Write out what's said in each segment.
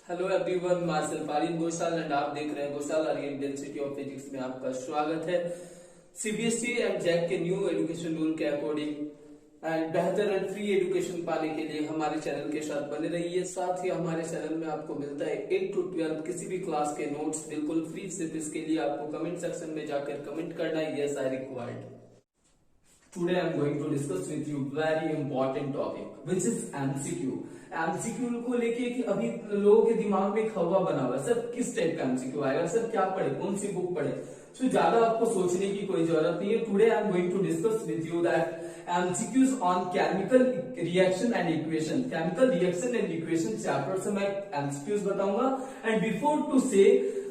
Hello everyone, myself Aryan Ghoshal and आप देख रहे हैं Ghoshal Aryan density of physics में आपका स्वागत है। सीबीएसई एंड जैक के न्यू एजुकेशन रूल के अकॉर्डिंग एंड बेहतर एंड फ्री एजुकेशन पाने के लिए हमारे चैनल के साथ बने रहिए। साथ ही हमारे चैनल में आपको मिलता है 8 to 12 किसी भी क्लास के नोट्स बिल्कुल फ्री। सिर्फ इसके लिए आपको कमेंट सेक्शन में जाकर कमेंट करना है, yes I required. Today I am going to discuss with you very important topic which is MCQ। MCQ को लेके कि अभी लोगों के दिमाग में एक हवा बना हुआ है, सर किस टाइप का MCQ आएगा, सर क्या पढ़े, कौन सी बुक पढ़े। तो ज्यादा आपको सोचने की कोई जरूरत नहीं है। Today I am going to discuss with you that MCQs on chemical reaction and equation. Chemical reaction and equation chapter से मैं MCQs बताऊंगा। एंड बिफोर टू से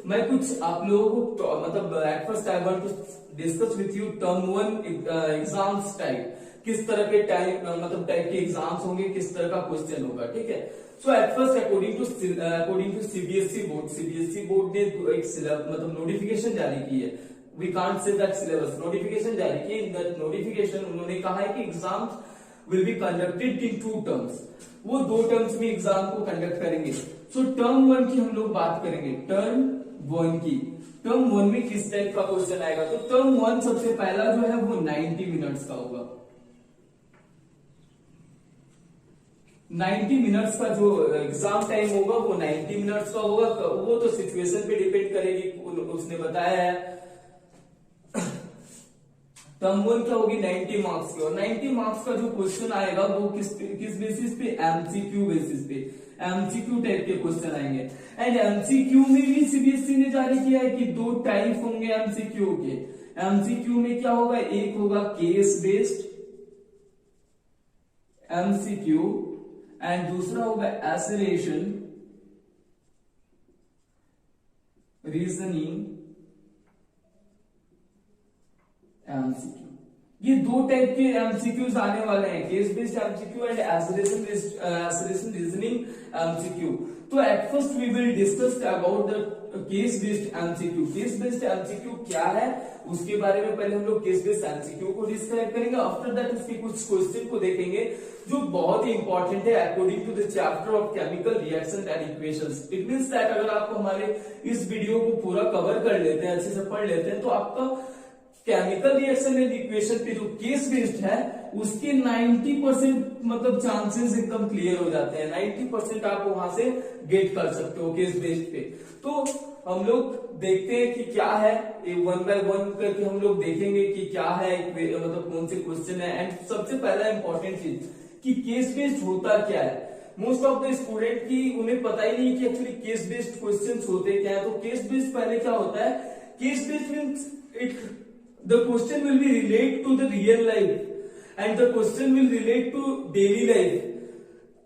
मैं कुछ आप लोगों को मतलब at first I want to discuss with you term 1 exams type, किस तरह के टाइप के एग्जाम्स होंगे, किस तरह का क्वेश्चन होगा, ठीक है। So at first according to CBSE board ने एक मतलब नोटिफिकेशन जारी की है। We can't say that syllabus, notification जारी की। इन दैट नोटिफिकेशन उन्होंने कहा है कि exams will be conducted in 2 terms. वो 2 टर्म्स में एग्जाम को कंडक्ट करेंगे। सो टर्म 1 की हम लोग बात करेंगे, टर्म 1 की। टर्म 1 में किस टाइप का क्वेश्चन आएगा, तो टर्म 1 सबसे पहला जो है वो 90 मिनट्स का होगा। 90 मिनट्स का जो एग्जाम टाइम होगा वो 90 मिनट्स का होगा। वो तो सिचुएशन पे डिपेंड करेगी, उसने बताया है। टर्म 1 क्या होगी, 90 मार्क्स की। और 90 मार्क्स का जो क्वेश्चन आएगा वो किस बेसिस पे, एमसीक्यू बेसिस पे, एमसीक्यू टाइप के क्वेश्चन आएंगे। एंड एमसीक्यू में भी सीबीएसई ने जारी किया है कि 2 टाइप होंगे एमसीक्यू के। एमसीक्यू में क्या होगा, एक होगा केस बेस्ड एमसीक्यू एंड दूसरा होगा एसरेशन रीजनिंग एमसीक्यू। ये 2 टाइप के एमसीक्यूज आने वाले हैं, case based MCQ and assertion reasoning MCQ. तो at first we will discuss about the case based MCQ. Case based MCQ क्या है उसके बारे में पहले हम लोग केस बेस्ड एमसीक्यू को डिस्क्राइब करेंगे। आफ्टर दैट उसके कुछ क्वेश्चन को देखेंगे जो बहुत ही इंपॉर्टेंट है according to the chapter of chemical reaction and equations. It means that अगर आप हमारे इस वीडियो को पूरा कवर कर लेते हैं, अच्छे से पढ़ लेते हैं, तो आपका केमिकल रिएक्शन एंड इक्वेशन पे जो केस बेस्ड है उसके 90% मतलब चांसेस एकदम क्लियर हो जाते हैं। 90% आप वहां से गेट कर सकते हो केस बेस्ड पे। तो हम लोग देखते हैं कि क्या है, 1 by 1 करके हम लोग देखेंगे कि क्या है, मतलब कौन से क्वेश्चन है। एंड सबसे पहला इंपॉर्टेंट चीज कि केस बेस्ड होता क्या है। मोस्ट ऑफ द स्टूडेंट की उन्हें पता ही नहीं कि एक्चुअली केस बेस्ड क्वेश्चन होते क्या है। तो केस बेस्ड पहले क्या होता है, case based means it the question will be relate to the real life and the question will relate to daily life।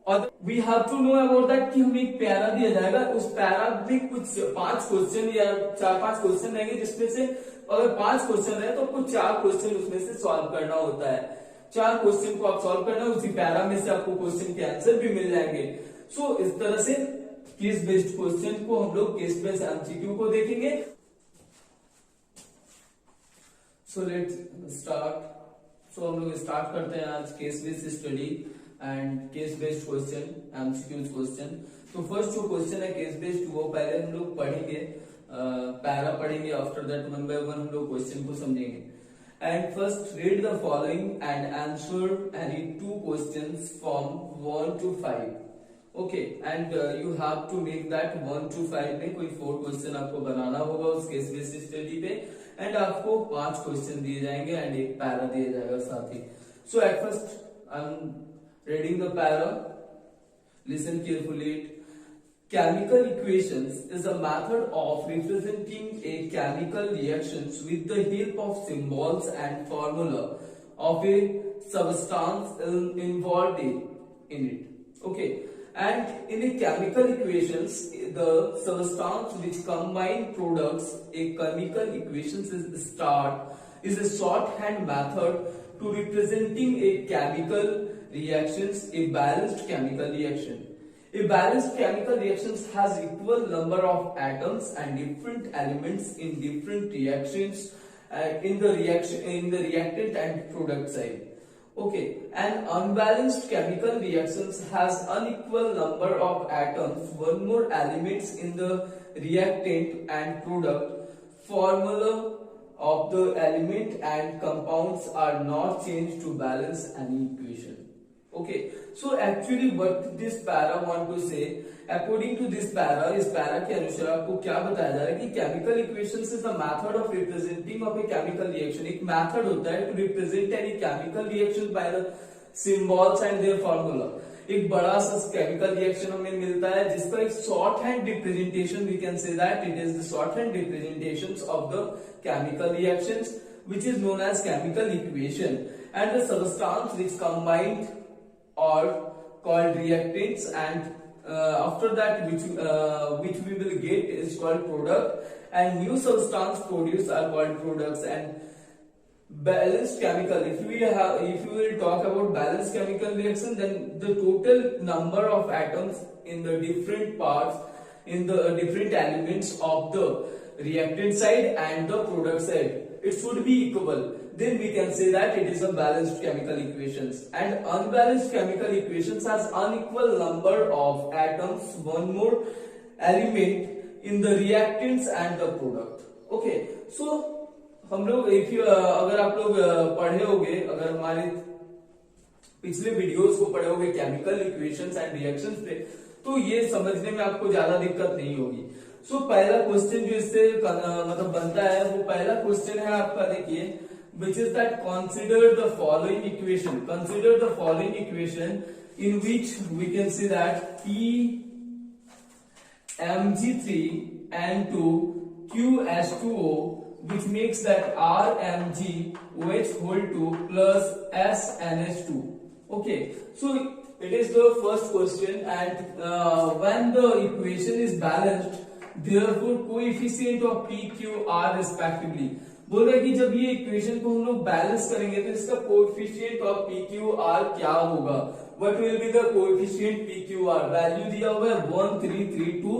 और we have to know about that कि हमें एक पैरा दिया जाएगा, उस पैरा में कुछ 5 क्वेश्चन या 4-5 क्वेश्चन रहेंगे, जिसमें से अगर 5 क्वेश्चन रहे तो आपको 4 क्वेश्चन उसमें से सॉल्व करना होता है। 4 क्वेश्चन को आप सॉल्व करना, उसी पैरा में से आपको क्वेश्चन के आंसर भी मिल जाएंगे। सो इस तरह से केस बेस्ड क्वेश्चन को हम लोग केस बेस्ड एमसीक्यू को देखेंगे। So let's start. सो हम लोग स्टार्ट करते हैं आज case based study and case based question, MCQs question. तो फर्स्ट जो क्वेश्चन है केस बेस्ड, वो पहले हम लोग पढ़ेंगे, पैरा पढ़ेंगे। आफ्टर दैट 1 by 1 हम लोग क्वेश्चन को समझेंगे। And first read the following and answer any 2 questions from 1 to 5। Okay, and you have to make that 1 to 5 में कोई 4 क्वेश्चन आपको बनाना होगा उस केस बेस्ड स्टडी पे। एंड आपको 5 क्वेश्चन दिए जाएंगे एंड एक पैरा दिया जाएगा साथ ही। So at first I am reading the para, listen carefully it. Chemical equations is a method of representing a chemical reactions with the help of symbols and formula of a substance involved in it. Okay, and in a chemical equations, the substance which combine products a chemical equations is a shorthand method to representing a chemical reactions, a balanced chemical reaction. A balanced chemical reactions has equal number of atoms and different elements in different reactions in the reactant and product side. Okay, an unbalanced chemical reactions has unequal number of atoms, one more elements in the reactant and product. Formula of the element and compounds are not changed to balance any equation. Okay, so actually what this para want to say, according to this para, इस para के अनुसार आपको क्या बताया जा रहा है कि chemical equations is the method of representing of a chemical reaction. एक method होता है to represent any chemical reaction by the symbols and their formula. एक बड़ा सा केमिकल रिएक्शन हमें मिलता है जिसका एक short hand representation, we can say that it is the short hand representations of the chemical reactions which is known as chemical equation, and the substance which combined or called reactants, and after that which we will get is called product, and new substance produced are called products. And balanced chemical, if you will talk about balanced chemical reaction, then the total number of atoms in the different parts, in the different elements of the reactant side and the product side, it should be equal. Then we can say that it is a balanced chemical equations. And unbalanced chemical equations has unequal number of atoms, one more element in the reactants and the product. Okay, so हम लोग अगर आप लोग पढ़े होगे, अगर हमारे पिछले वीडियोस को पढ़े होगे केमिकल इक्वेशंस एंड रिएक्शंस पे, तो ये समझने में आपको ज्यादा दिक्कत नहीं होगी. सो पहला क्वेश्चन जो इससे मतलब बनता है, वो पहला क्वेश्चन है आपका, देखिए, which is that consider the following equation. Consider the following equation in which we can see that PMg3N2QH2O, which makes that RMgOH whole 2 plus SNH2. Okay, so it is the first question, and when the equation is balanced, therefore coefficient of P, Q, R respectively. बोल रहे कि जब ये equation को हम लोग balance करेंगे तो इसका coefficient of P Q R क्या होगा, what will be the coefficient P Q R. Value दिया हुआ है 1332,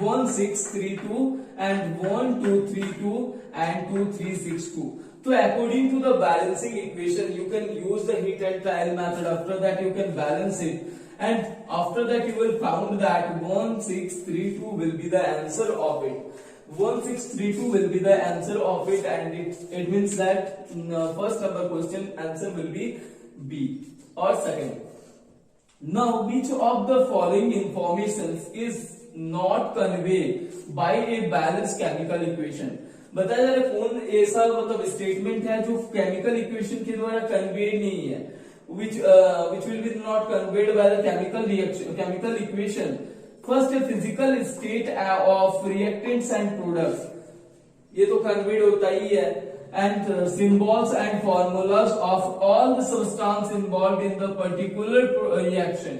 1632 एंड 1232 एंड 2362. तो according to the balancing equation you can use the heat and trial method. After that you can balance it, and after that you will found that 1632 will be the answer of it. 1632 will be the answer of it, and it means that first number question answer will be B or second. Now which of the following informations is not conveyed by a balanced chemical equation. बताया जा रहा है कौन ऐसा मतलब statement है जो chemical equation के द्वारा कन्वेड नहीं है, which will be not conveyed by the chemical equation. First, a physical state of reactants and products, ये तो conveyed होता ही है, and symbols and formulas of all the substance involved in the particular reaction,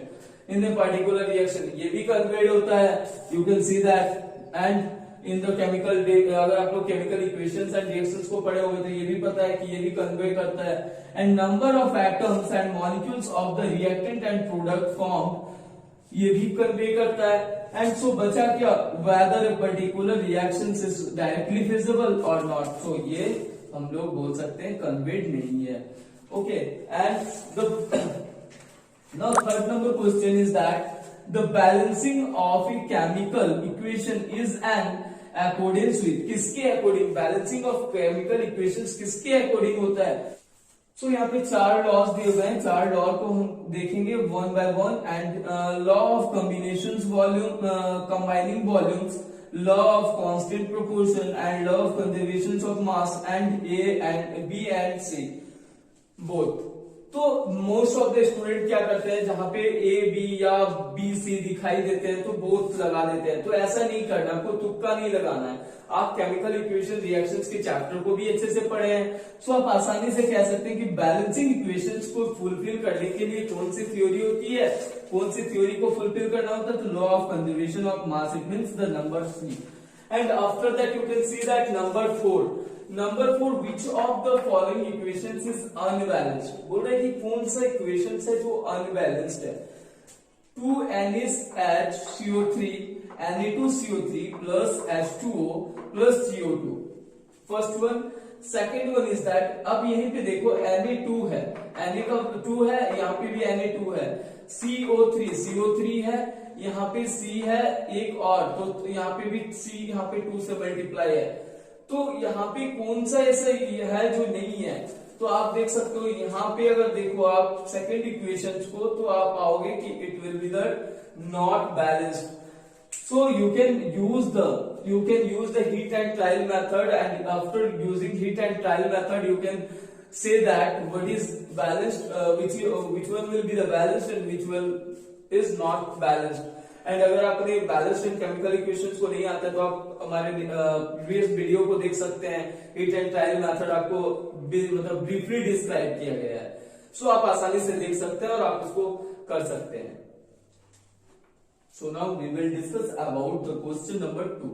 ये भी conveyed होता है, you can see that. And in the chemical, अगर आप लोग chemical equations and reactions को पढ़े होंगे तो ये भी पता है कि ये भी convey करता है. And number of atoms and molecules of the reactant and product formed, ये भी कन्वे करता है. एंड सो बचा क्या, whether a particular reaction is directly feasible और नॉट. सो ये हम लोग बोल सकते हैं कन्वेड नहीं है. Okay, and now third number question is that the balancing of a chemical equation is an accordance with, किसके according, balancing of chemical equations किसके अकॉर्डिंग होता है. सो यहाँ पे 4 लॉज दिए हुए हैं, 4 लॉ को हम देखेंगे one by one. And law of combinations volume, combining volumes, law of constant proportion and law of conservation of mass, and A and B and C both. तो मोस्ट ऑफ द स्टूडेंट क्या करते हैं, जहां पे A B या B C दिखाई देते हैं तो बोथ लगा देते हैं. तो ऐसा नहीं करना, आपको तुक्का नहीं लगाना है. आप केमिकल इक्वेशन रिएक्शंस के चैप्टर को भी अच्छे से पढ़े हैं, सो आप आसानी से कह सकते हैं कि बैलेंसिंग इक्वेशंस को फुलफिल करने के लिए कौन सी थ्योरी होती है, कौन सी थ्योरी को फुलफिल करना होता है. तो law of conservation of mass, it means the number 3. And after that you can see that number 4, which of the following equations is unbalanced. बोल रहे कि कौन सा इक्वेशन है जो अनबैलेंस्ड है. 2NaCO3 Na2CO3 plus H2O plus CO2. First one. Second one is that, अब यहीं पे देखो Na2 है, Na का 2 है, यहाँ पे भी Na2 है, CO3 है, यहाँ पे C है एक और, तो यहाँ पे भी C यहाँ पे 2 से मल्टीप्लाई है। तो यहाँ पे कौन सा ऐसा है जो नहीं है? तो आप देख सकते हो यहाँ पे, अगर देखो आप सेकेंड इक्वेशन को, तो आप पाओगे कि it will be the not balanced. So you can use the heat and trial method, and after using heat and trial method you can say that what is balanced, which one will be the balanced and which one is not balanced. And अगर आपने balanced and chemical equations को नहीं आता तो आप हमारे previous video को देख सकते हैं, हीट एंड ट्रायल मेथड आपको मतलब ब्रीफली डिस्क्राइब किया गया है। सो आप आसानी से देख सकते हैं और आप उसको कर सकते हैं। So now we will discuss about the question number 2,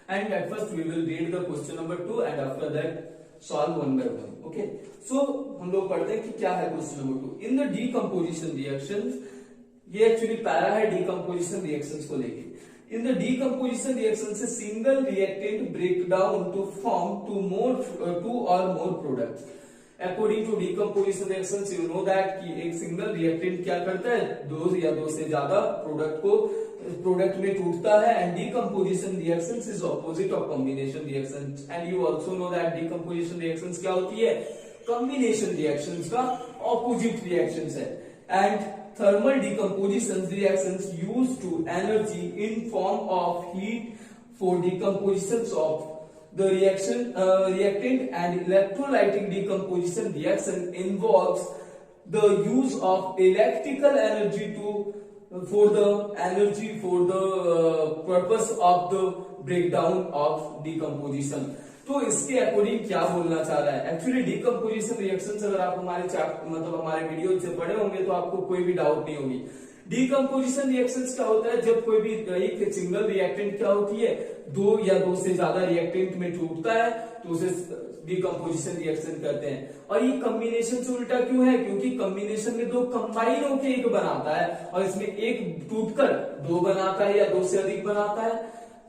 and at first we will read the question number 2 and after that solve one by one. Okay, so हम लोग पढ़ते हैं कि क्या है question number 2. In the decomposition reactions, ये actually para है decomposition reactions को लेके। In the decomposition reactions से single reactant break down to form two or more products. According to decomposition reactions, you know that कि एक single reactant क्या करता है, दो या दो से ज्यादा प्रोडक्ट में टूटता है। And decomposition reactions is opposite of combination reactions, and you also know that decomposition reactions क्या होती है, combination reactions का opposite reactions है। And thermal decomposition reactions used to energy in form of heat for decomposition of the reactant, and electrolytic decomposition reaction involves the use of electrical energy for the purpose of the breakdown of decomposition। तो इसके according क्या बोलना चाह रहा है? Actually decomposition reactions अगर आप हमारे वीडियो से पढ़े होंगे तो आपको कोई भी डाउट नहीं होगी। डिकम्पोजिशन रिएक्शंस क्या होता है, जब कोई भी एक सिंगल रिएक्टेंट क्या होती है, दो या दो से ज्यादा रिएक्टेंट में टूटता है तो उसे डिकम्पोजिशन रिएक्शन कहते हैं। और ये कॉम्बिनेशन से उल्टा क्यों है? क्योंकि कॉम्बिनेशन में दो कंबाइन होकर एक बनाता है और इसमें एक टूटकर दो बनाता है या दो से अधिक बनाता है,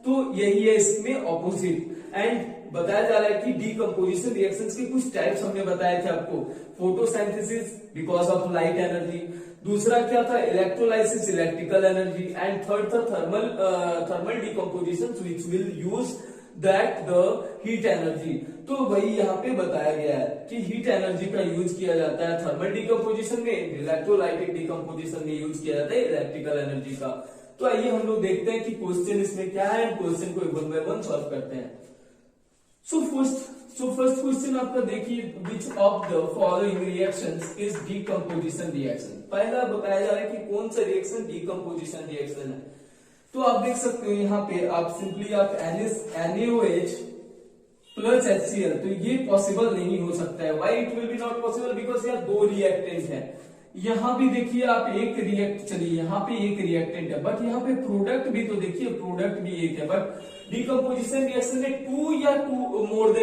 तो यही है इसमें ऑपोजिट। एंड बताया जा रहा है कि डिकम्पोजिशन रिएक्शंस के कुछ टाइप्स हमने बताए थे आपको, photosynthesis because of light energy, दूसरा क्या था electrolysis electrical energy, and third था thermal decomposition which will use that the heat energy. तो वही यहाँ पे बताया गया है कि हीट एनर्जी का यूज किया जाता है थर्मल डिकम्पोजिशन में, इलेक्ट्रोलाइटिक डिकम्पोजिशन में यूज किया जाता है इलेक्ट्रिकल एनर्जी का। तो आइए हम लोग देखते हैं कि क्वेश्चन इसमें क्या है, क्वेश्चन को वन बाय वन सॉल्व करते हैं। सो फर्स्ट क्वेश्चन आपका देखिए, which of the following reactions is decomposition reaction. पहला बताया जा रहा है कि कौन सा रिएक्शन डिकम्पोजिशन रिएक्शन है। तो आप देख सकते हो यहाँ पे आप सिंपली आप NaOH प्लस HCl, तो ये पॉसिबल नहीं हो सकता है। Why it will be not possible? Because यहाँ दो रिएक्टेंट है। यहाँ भी देखिए आप एक यहाँ पे एक रिएक्टेंट है, बट यहाँ पे प्रोडक्ट भी तो देखिए प्रोडक्ट भी एक है, बट डिकम्पोजिशन रिएक्शन में मोर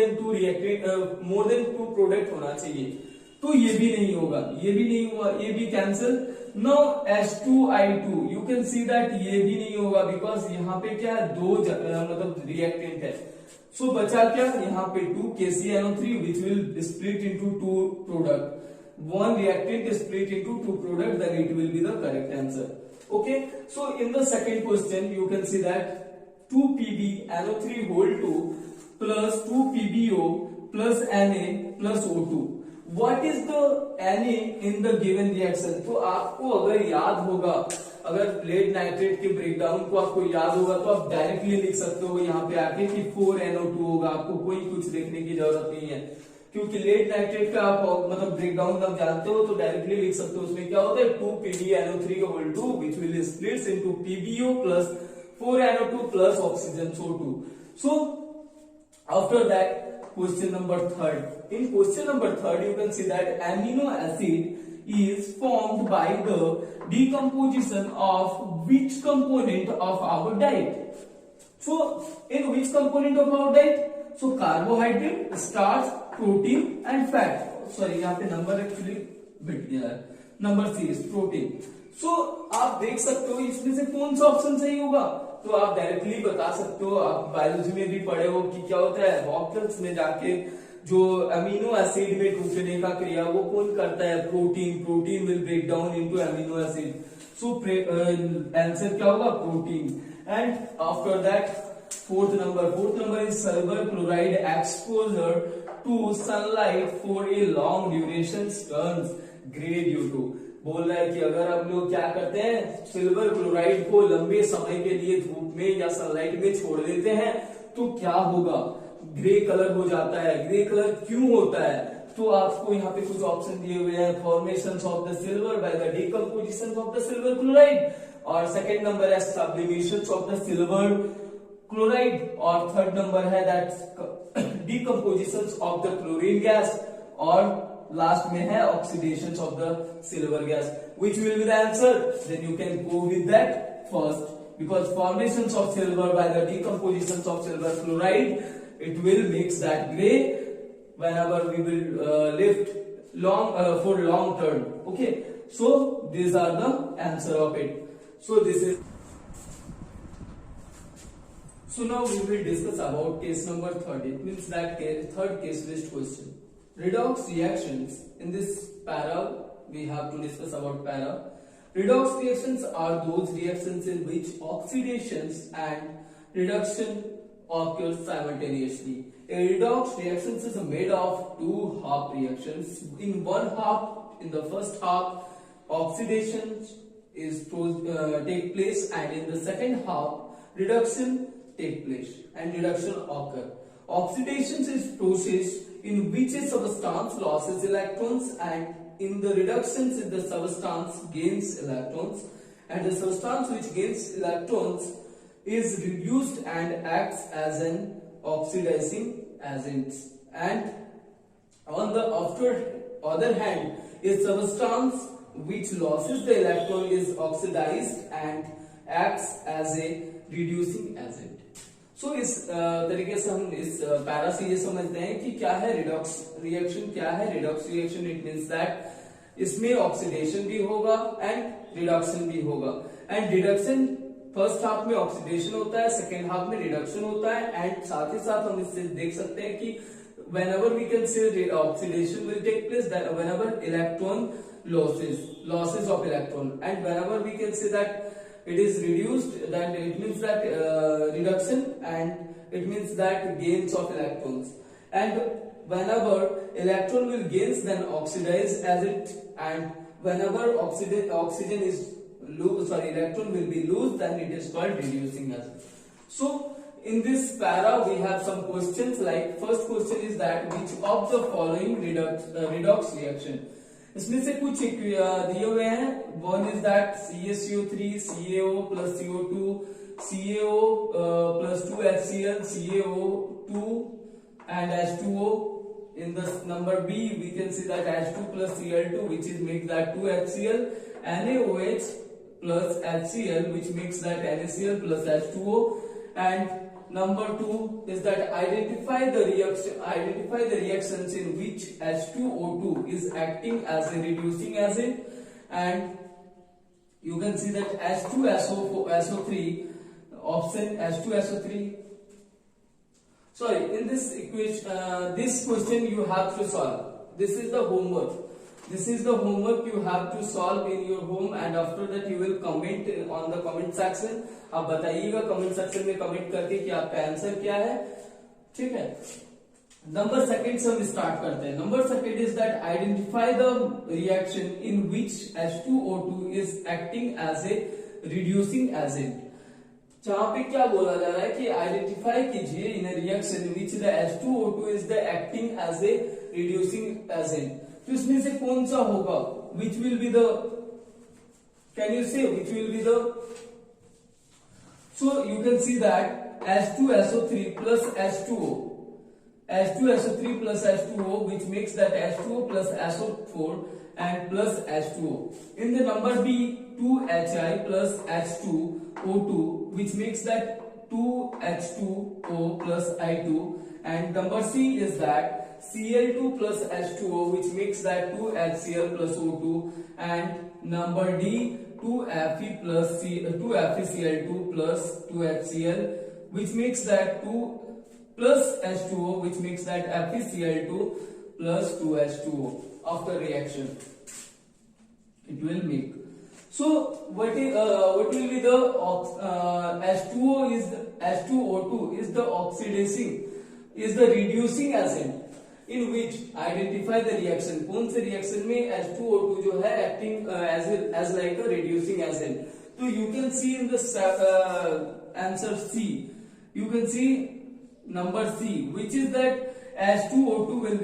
देन टू प्रोडक्ट होना चाहिए, तो ये भी नहीं होगा, ये भी नहीं हुआ, ये भी cancel. No H2I2 you can see that ये भी नहीं होगा बिकॉज यहाँ पे क्या है, दो मतलब रिएक्टेंट है। सो बचा क्या यहाँ पे 2 KCNO3 which will split into 2 product, one reactant is split into 2 product, then it will be the correct answer. Okay, so in the second question you can see that 2PbNO3 whole 2 plus 2PbO plus Na plus O2. What is the Na in the given reaction? तो आपको अगर याद होगा, अगर lead nitrate के breakdown को आपको याद होगा तो आप डायरेक्टली लिख सकते हो यहाँ पे आके कि 4NO2 होगा, आपको कोई कुछ लिखने की जरूरत नहीं है, क्योंकि लेड नाइट्रेट का आप मतलब ब्रेकडाउन आप जानते हो तो डायरेक्टली लिख सकते हो। उसमें क्या होता है 2PbNO3 whole 2 which will split into PbO plus 4NO2 plus oxygen O2. So after that question number third. In question number third you can see that amino acid is formed by the decomposition of which component of our diet? So in which component of our diet? So carbohydrate, starch, protein and fat. Sorry यहाँ पे number actually bit गया है, number C is protein. सो आप देख सकते हो इसमें से कौन सा ऑप्शन सही होगा, तो आप डायरेक्टली बता सकते हो। आप बायोलॉजी में भी पढ़े हो कि क्या होता है, वॉक्यूल्स में जाके जो अमीनो एसिड में टूटने का क्रिया वो कौन करता है? Protein. Protein will break down into amino acid. So answer क्या होगा? Protein. And after that fourth number is silver chloride exposure to sunlight for a long duration turns gray due to. बोल रहा है कि अगर हम लोग क्या करते हैं, सिल्वर क्लोराइड को लंबे समय के लिए धूप में या सनलाइट में छोड़ देते हैं तो क्या होगा? ग्रे कलर हो जाता है. ग्रे कलर क्यों होता है? तो आपको यहाँ पे कुछ ऑप्शन दिए हुए हैं. Formation of the silver by the decomposition of the silver chloride, और सेकेंड नंबर है sublimation of the silver chloride, और थर्ड नंबर है that decomposition of the chlorine gas, और लास्ट में है oxidation of the silver gas. Which will be the answer? Then you can go with that first, because formations of silver by the decompositions of silver chloride, it will mix that gray whenever we will lift long for long term. Okay, so these are the answer of it. So this is. So now we will discuss about case number 30. It means that third case based question. Redox reactions. In this para, we have to discuss about para. Redox reactions are those reactions in which oxidations and reduction occur simultaneously. A redox reaction is made of two half reactions. In one half, in the first half, oxidation is take place, and in the second half, reduction take place and reduction occur. Oxidation is process in which a substance loses electrons, and in the reductions the substance gains electrons, and the substance which gains electrons is reduced and acts as an oxidizing agent. And on the other hand, a substance which loses the electron is oxidized and acts as a reducing agent. So इस तरीके से हम इस para से ये समझते हैं कि क्या है रिडॉक्स रिएक्शन. क्या है redox reaction? It means that इसमें ऑक्सीडेशन भी होगा एंड रिडक्शन भी होगा. एंड रिडक्शन फर्स्ट हाफ में ऑक्सीडेशन होता है, सेकेंड हाफ में रिडक्शन होता है. एंड साथ ही साथ हम इससे देख सकते हैं कि whenever we can say oxidation will take place, that whenever electron losses of electron, and whenever we can say that it is reduced, then it means that reduction, and it means that gains of electrons. And whenever electron will gains, then oxidize as it, and whenever oxygen is electron will be loose, then it is called reducing agent. So in this para we have some questions. Like first question is that which of the following redox reaction. इसमें से कुछ दिए हुए हैं. One is that CaCO3 CaO plus CO2 CaO plus 2HCl CaO2 and H2O. In the number B we can see that H2 plus Cl2 which is makes that 2HCl, NaOH plus HCl which makes that NaCl plus H2O. And number 2 is that identify the reactions in which H2O2 is acting as a reducing agent, and you can see that H2SO3 option H2SO3. Sorry, in this equation, this question you have to solve. This is the homework. This is the homework you have to solve in your home, and after that you will comment on the comment section. आप बताइएगा comment section में comment करके कि आपका answer क्या है. ठीक है. नंबर सेकंड से हम स्टार्ट करते हैं. Number second is that identify the reaction in which H2O2 is acting as a reducing agent. जहां पे क्या बोला जा रहा है कि आइडेंटिफाई कीजिए in reaction which the H2O2 is the acting as a reducing agent. तो इसमें से कौन सा होगा? Which will be the, can you say which will be the. So you can see that H2SO3 plus H2O, H2SO3 plus H2O which makes that H2O plus SO4 and plus H2O. In the number B, 2HI plus H2O2 which makes that 2H2O plus I2, and number C is that Cl2 plus H2O which makes that 2HCl plus O2, and number D 2FeCl2 plus 2HCl which makes that 2 plus H2O, which makes that FeCl2 plus 2H2O after reaction. It will make. So what will be the H2O is the oxidizing, is the reducing agent in which identify the reaction. कौन से reaction में H2O2 जो है acting as like a reducing agent. So you can see in the answer C, you can see number C, which is that H2O2 will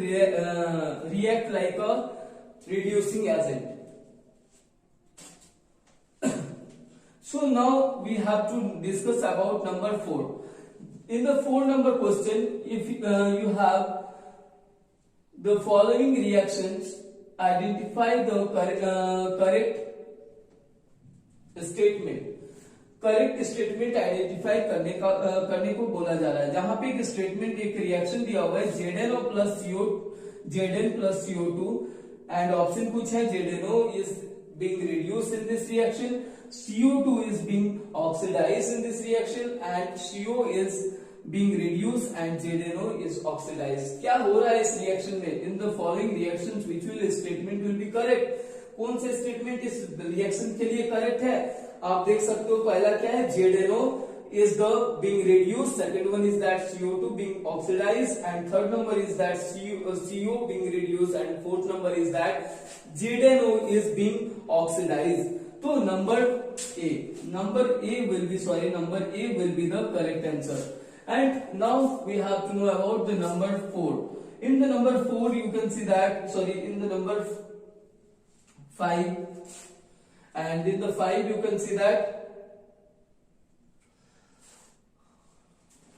react like a reducing agent. So now we have to discuss about number 4. In the 4 number question, if you have the following reactions, identify the correct statement. Correct statement identify करने को बोला जा रहा है, जहां पे एक statement एक रिएक्शन दिया हुआ है ZnO plus CO2 and option कुछ है ZnO is being reduced in this reaction, CO2 is being oxidized in this reaction and CO is being reduced and ZnO is oxidized. क्या हो रहा है इस रिएक्शन में? In the following reactions which will statement will be correct. कौन से statement इस reaction के लिए करेक्ट है? आप देख सकते हो पहला क्या है, ZnO is the being reduced, second one is that CO2 being oxidized and third number is that CO being reduced and fourth number is that ZnO is being oxidized. तो number A will be the correct answer. And now we have to know about the number 4. In the number 4 you can see that, in the number 5, and in the 5 you can see that,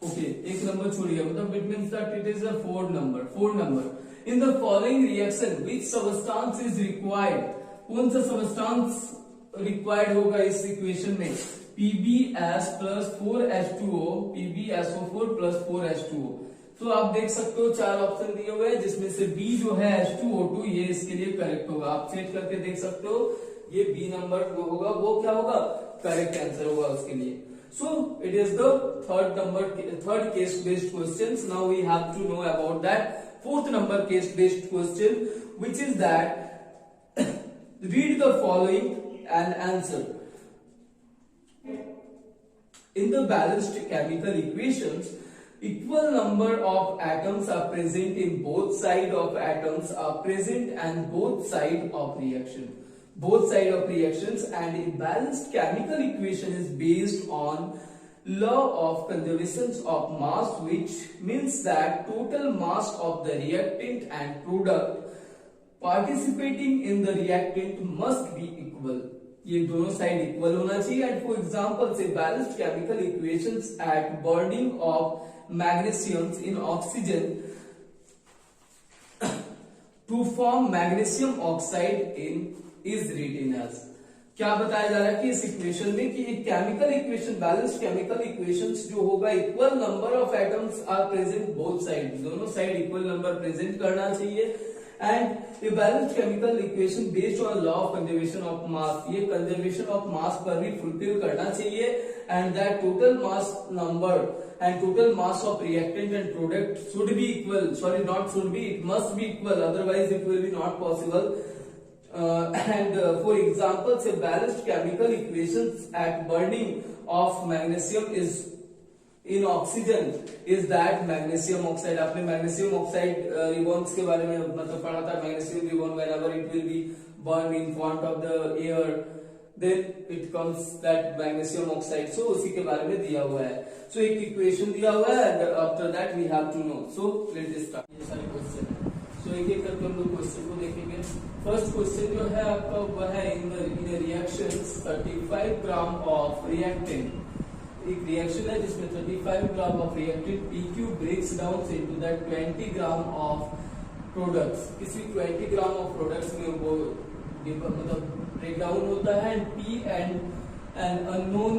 okay, एक number छोड़ गया, मतलब it means that it is a 4 number. In the following reaction which substance is required? कौन सा substance required होगा इस equation में? PbS plus 4H2O, PbSO4 plus 4H2O. तो आप देख सकते हो 4 ऑप्शन दिए हुए हैं, जिसमें से B जो है H2O2 ये इसके लिए करेक्ट होगा. आप चेक करके देख सकते हो, ये B नंबर जो होगा वो क्या होगा, करेक्ट आंसर होगा उसके लिए. So it is the third case based questions. Now we have to know about that fourth number case based question, which is that read the following and answer. In the balanced chemical equations, equal number of atoms are present in both sides of atoms are present and both sides of reactions, and a balanced chemical equation is based on law of conservation of mass, which means that total mass of the reactant and product participating in the reactant must be equal. ये दोनों side equal होना चाहिए. And for example say balanced chemical equations at burning of magnesium in oxygen to form magnesium oxide in is written as. क्या बताया जा रहा है कि इस इक्वेशन में कि एक chemical equation, balanced chemical equations जो होगा, equal number of atoms are present both side, दोनों साइड इक्वल नंबर प्रेजेंट करना चाहिए. And a balanced chemical equation based on law of conservation of mass, ये कंजर्वेशन ऑफ मास पर भी fulfil करना चाहिए. And that total mass number and total mass of reactant and product should be equal, not should be, it must be equal, otherwise it will be not possible. For example, say balanced chemical equations at burning of magnesium is in oxygen is that magnesium oxide. आपने magnesium oxide ribbons के बारे में मतलब पढ़ा था. magnesium ribbon whenever it will be burned in front of the air, then it comes that magnesium oxide. So उसी के बारे में दिया हुआ है. So एक equation दिया हुआ है and after that we have to know. So let's start. ये सारे क्वेश्चन है. So एक एक करके हम लोग क्वेश्चन को देखेंगे. फर्स्ट क्वेश्चन जो है आपका वह है in a reactions 35 gram of reactant. एक रिएक्शन है जिसमें 35 gram of reactant PQ breaks down into that 20 gram of products. किसी 20 ग्राम ऑफ प्रोडक्ट्स में वो मतलब ब्रेक डाउन होता है. And P and an unknown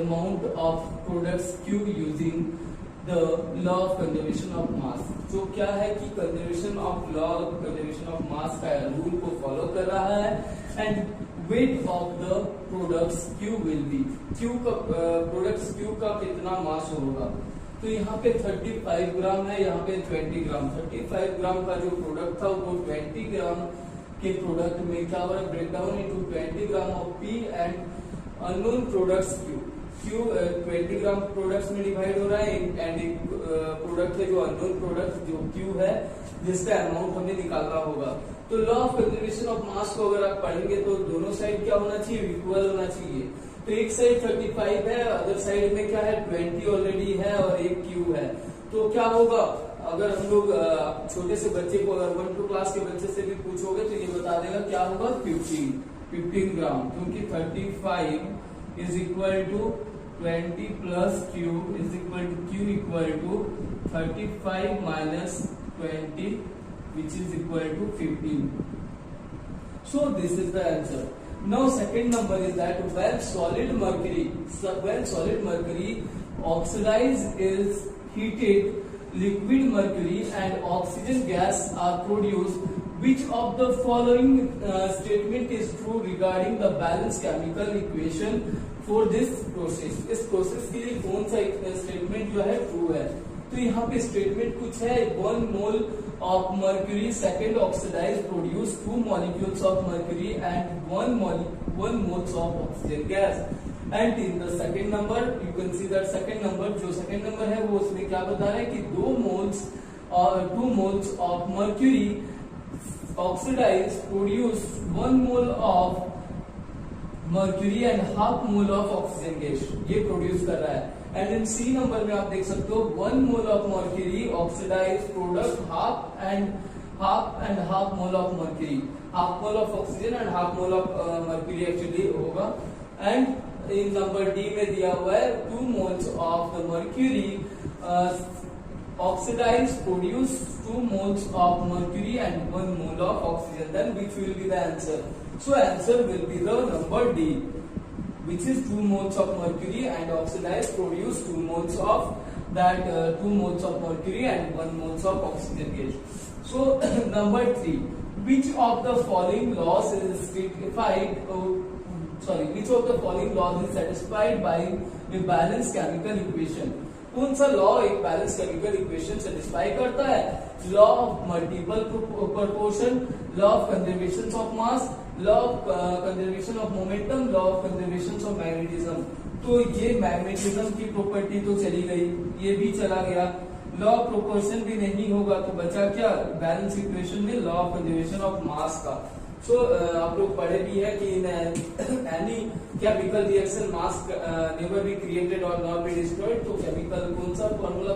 amount of products Q using the law of conservation of mass. जो क्या है कि कंजर्वेशन ऑफ मास का रूल को फॉलो कर रहा है. And weight of the products Q will be, Q का प्रोडक्ट्स Q का कितना मास होगा. तो यहाँ पे 35 ग्राम है, यहाँ पे 20 ग्राम। 35 ग्राम का जो प्रोडक्ट था वो 20 ग्राम के प्रोडक्ट में क्या हो रहा है, break down into 20 gram of P and unknown products Q 20 gram products में डिवाइड हो रहा है एंड एक प्रोडक्ट है जो अननोन प्रोडक्ट जो क्यू है जिसका अमाउंट हमें निकालना होगा। तो लॉ ऑफ कंजर्वेशन ऑफ मास को अगर आप पढ़ेंगे तो दोनों साइड क्या होना चाहिए, इक्वल होना चाहिए। तो एक साइड 35 है, अदर साइड में क्या है 20 ऑलरेडी है और एक क्यू है। तो क्या होगा, अगर हम लोग छोटे से बच्चे को अगर 1-2 क्लास के बच्चे से भी पूछोगे तो ये बता देगा क्या होगा 15 ग्राम, क्योंकि 35 is equal to 20 plus Q is equal to Q equal to 35 minus 20 which is equal to 15. So this is the answer. Now second number is that when solid mercury oxidized is heated, liquid mercury and oxygen gas are produced. Which of the following statement is true regarding the balanced chemical equation for this process? इस process के लिए कौन सा statement जो है true है? तो यहाँ पे स्टेटमेंट कुछ है 1 मोल of mercury second oxidized produce 2 molecules of mercury and 1 moles of oxygen gas. And in the second number you can see that second number जो second number है वो उसमें क्या बता रहा है कि 2 moles of mercury oxidized produce 1 mole of mercury and half mole of oxygen gas ये प्रोड्यूस कर रहा है। एंड इन सी नंबर में आप देख सकते हो 1 mole of mercury oxidise product half mole of mercury, half mole of oxygen and half mole of mercury actually होगा। एंड इन नंबर डी में दिया हुआ है 2 moles of the mercury oxidise produce 2 moles of mercury and 1 mole of oxygen. Then which will be the answer? So answer will be the number D, which is 2 moles of mercury and oxidized produce 2 moles of that 2 moles of mercury and 1 moles of oxygen gas. So number 3, which of the following laws is which of the following laws is satisfied by a balanced chemical equation? कौन सा law एक balance chemical equation satisfy करता है? Law of multiple proportion, law of conservation of mass, law of conservation of momentum, law of conservation of magnetism. तो ये magnetism की property तो चली गई, ये भी चला गया, लॉ ऑफ प्रोपोर्शन भी नहीं होगा, तो बचा क्या बैलेंस इक्वेशन में लॉ ऑफ कंजर्वेशन ऑफ मास का। सो आप लोग पढ़े भी है कि any chemical reaction mass never be created और नॉट बी डिस्ट्रॉयड। तो केमिकल कौन सा फॉर्मूला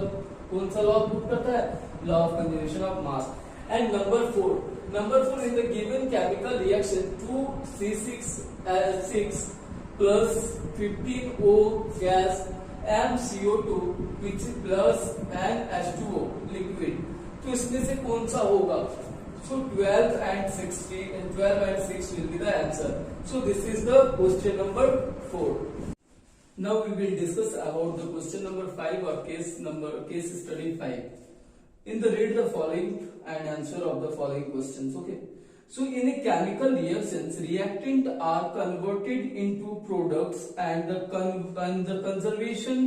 कौन सा लॉ प्रूव करता है? Law of conservation of mass. And number 4 in the given chemical reaction 2C6 plus 15O gas MCO2 which is plus an H2O liquid, तो इसमें से कौन सा होगा? So 12 and 6 will be the answer. So this is the question number 4. Now we will discuss about the question number 5 or case study 5. In the read the following and answer of the following questions. Okay. So in a chemical reactions, reactant are converted into products, and the conservation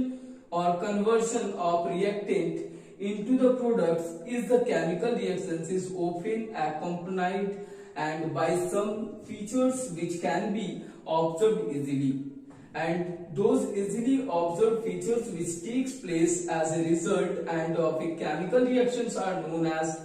or conversion of reactant into the products is the chemical reactions is often accompanied and by some features which can be observed easily, and those easily observed features which takes place as a result and of a chemical reactions are known as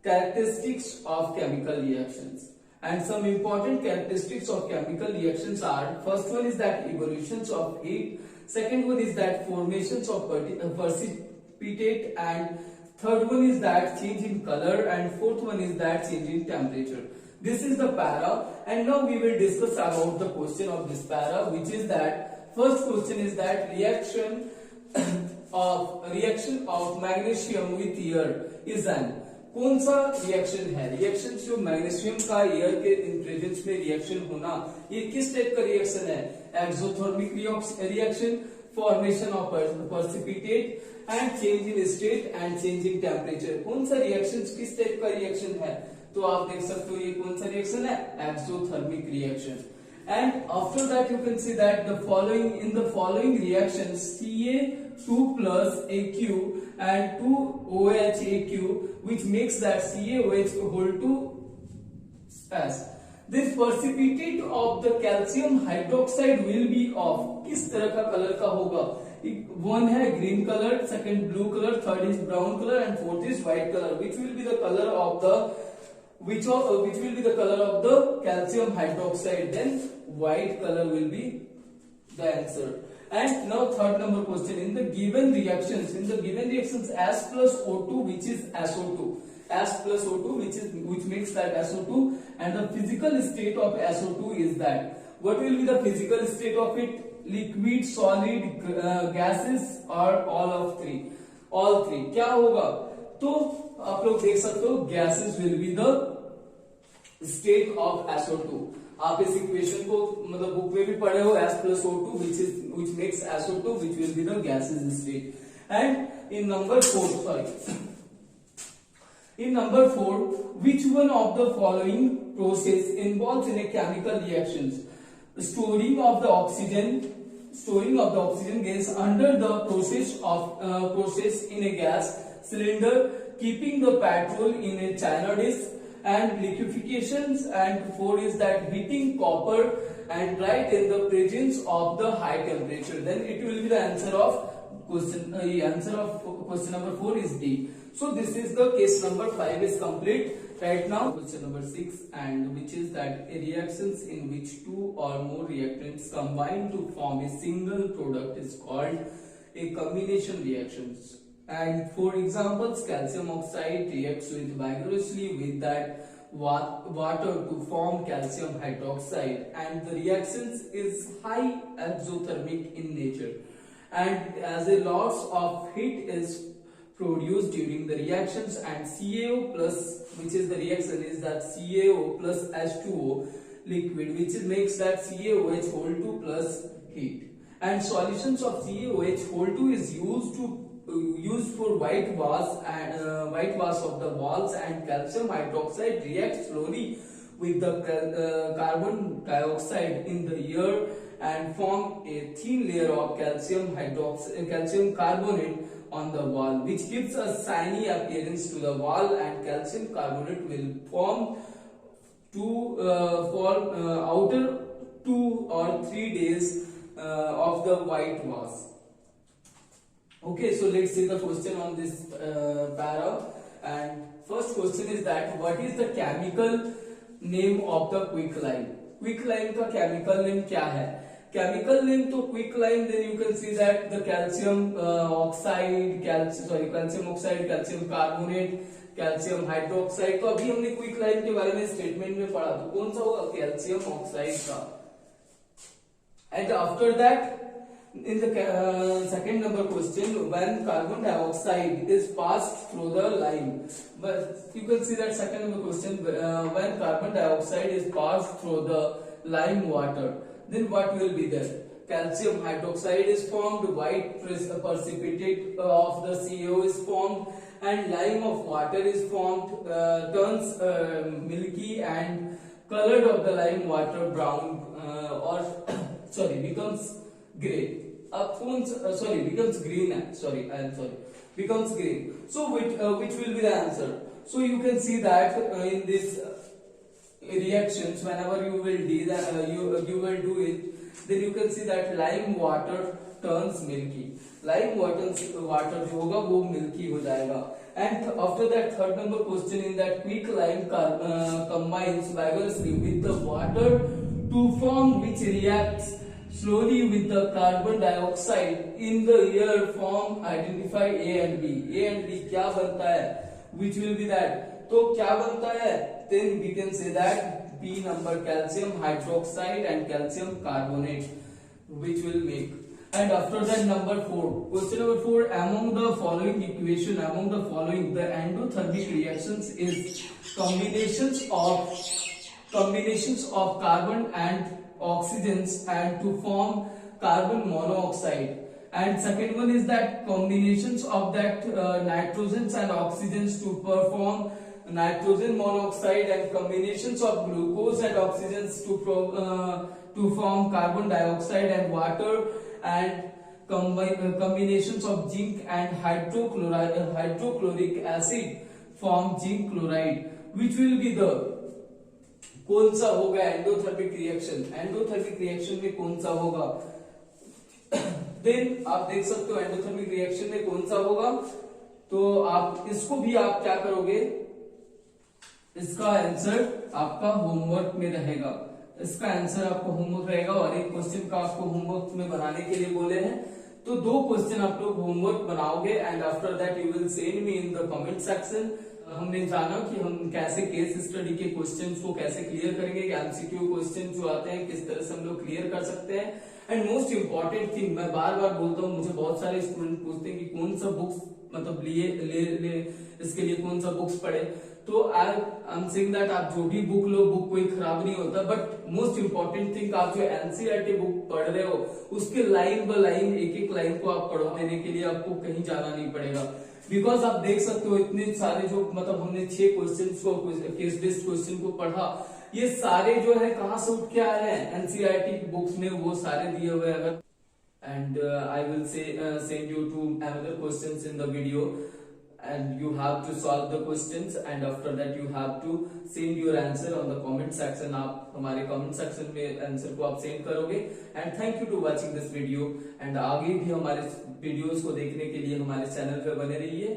characteristics of chemical reactions. And some important characteristics of chemical reactions are: first one is that evolutions of heat, second one is that formations of precipitate, and third one is that change in color, and fourth one is that change in temperature. This is the para, and now we will discuss about the question of this para, which is that first question is that reaction of magnesium with air is an, कौन सा reaction है? Reaction जो magnesium का air के presence में reaction होना, ये किस टाइप का रिएक्शन है? Exothermic reaction, formation of precipitate and change in state and change in temperature. कौन सा रिएक्शन किस टाइप का रिएक्शन है? तो आप देख सकते हो ये कौन सा रिएक्शन है? Exothermic reaction. And after that you can see that the following reactions, Ca2 plus Aq and 2OH Aq, which makes that CaOH whole to as. This precipitate of the calcium hydroxide will be of किस तरह का colour का होगा? One है green color, second blue color, third is brown color, and fourth is white color. Which will be the color of the which will be the color of the calcium hydroxide? Then white color will be the answer. And now third number question, in the given reactions S plus O2, which is SO2, S plus O2, which makes that SO2, and the physical state of SO2 is that. What will be the physical state of it? Liquid, solid, gases, or all of three? All three. क्या होगा? तो आप लोग देख सकते हो, gases will be the state of SO2. आप इस इक्वेशन को मतलब बुक में भी पढ़े हो, S plus O2, which makes SO2, which will be the gases state. And in number 4, which one of the following process involves in a chemical reactions? Storing of the oxygen gas under the process in a gas cylinder, keeping the petrol in a China dish, and liquefaction. And 4 is that heating copper and right in the presence of the high temperature. Then it will be the answer of question number 4 is D. So this is the case number 5 is complete. Right now question number 6, and which is that reactions in which 2 or more reactants combine to form a single product is called a combination reactions. And for examples, calcium oxide reacts vigorously with that water to form calcium hydroxide, and the reactions is high exothermic in nature, and as a loss of heat is produced during the reactions, and CaO plus, which is the reaction, is that CaO plus H2O liquid, which makes that CaOH whole 2 plus heat. And solutions of CaOH whole 2 is used for white vase of the walls, and calcium hydroxide reacts slowly with the carbon dioxide in the air and form a thin layer of calcium carbonate on the wall, which gives a shiny appearance to the wall, and calcium carbonate will form outer 2 or 3 days of the white vase. Okay, so let's see the question on this para. And first question is that what is the chemical name of the quicklime? Quicklime का chemical name क्या है? Chemical name तो quicklime, then you can see that the calcium oxide, calcium carbonate, calcium hydroxide. तो अभी हमने quicklime के बारे में statement में पढ़ा, तो कौन सा होगा? Calcium oxide का. And after that, in the second number question, when carbon dioxide is passed through the lime, but you can see that second number question, when carbon dioxide is passed through the lime water, then what will be there? Calcium hydroxide is formed, white precipitate of the CaO is formed, and lime of water is formed, turns milky, and colored of the lime water brown becomes gray. Becomes green. Becomes green. So which will be the answer? So you can see that in this reactions, whenever you will do that, you will do it, then you can see that lime water turns milky. Lime water जो होगा वो milky हो जाएगा. And after that, third number question, in that quicklime combines vigorously with the water to form, which reacts slowly with the carbon dioxide in the air, form, identify A and B. A and B क्या बनता है? Which will be that? तो क्या बनता है? Then we can say that B number, calcium hydroxide and calcium carbonate, which will make. And after that, number 4, question number 4, among the following the endothermic reactions is combinations of carbon and oxygens and to form carbon monoxide. And second one is that combinations of that nitrogens and oxygens to perform nitrogen monoxide, and combinations of glucose and oxygens to to form carbon dioxide and water, and combinations of zinc and hydrochloric acid form zinc chloride, which will be the कौन सा होगा endothermic reaction, endothermic reaction में कौन सा होगा। Then आप देख सकते हो एंडोथर्मिक रिएक्शन में कौन सा होगा, तो आप इसको भी आप क्या करोगे, इसका आंसर आपका होमवर्क में रहेगा, इसका आंसर आपको होमवर्क रहेगा, और एक क्वेश्चन का आपको होमवर्क में बनाने के लिए बोले हैं, तो 2 क्वेश्चन आप लोग होमवर्क बनाओगे, and after that you will send me in the comment section. हमने जाना कि हम कैसे केस स्टडी के क्वेश्चंस को कैसे क्लियर करेंगे, एमसीक्यू क्वेश्चन जो आते हैं किस तरह से हम लोग क्लियर कर सकते हैं। एंड मोस्ट इंपॉर्टेंट थिंग, मैं बार बार बोलता हूँ, मुझे बहुत सारे स्टूडेंट पूछते हैं कि कौन सा बुक्स मतलब ले इसके लिए कौन सा बुक्स पढ़े, तो आई एम सेइंग दैट आप जो भी बुक लो, बुक कोई खराब नहीं होता, बट मोस्ट इंपॉर्टेंट थिंग आप जो एनसीईआरटी बुक पढ़ रहे हो उसके लाइन बाय लाइन एक एक लाइन को आप पढ़ो, देने के लिए आपको कहीं जाना नहीं पड़ेगा। बिकॉज आप देख सकते हो इतने सारे जो मतलब हमने 6 क्वेश्चन को केस बेस्ड क्वेश्चन को पढ़ा, ये सारे जो है कहाँ से उठ के आ रहे हैं, एनसीईआरटी बुक्स में वो सारे दिए हुए हैं। अगर and I will send you to another questions in the video, and you have to solve the questions, and after that you have to send your answer on the comment section। आप हमारे comment section में answer को आप send करोगे, and thank you to watching this video, and आगे भी हमारे videos को देखने के लिए हमारे चैनल पे बने रहिए।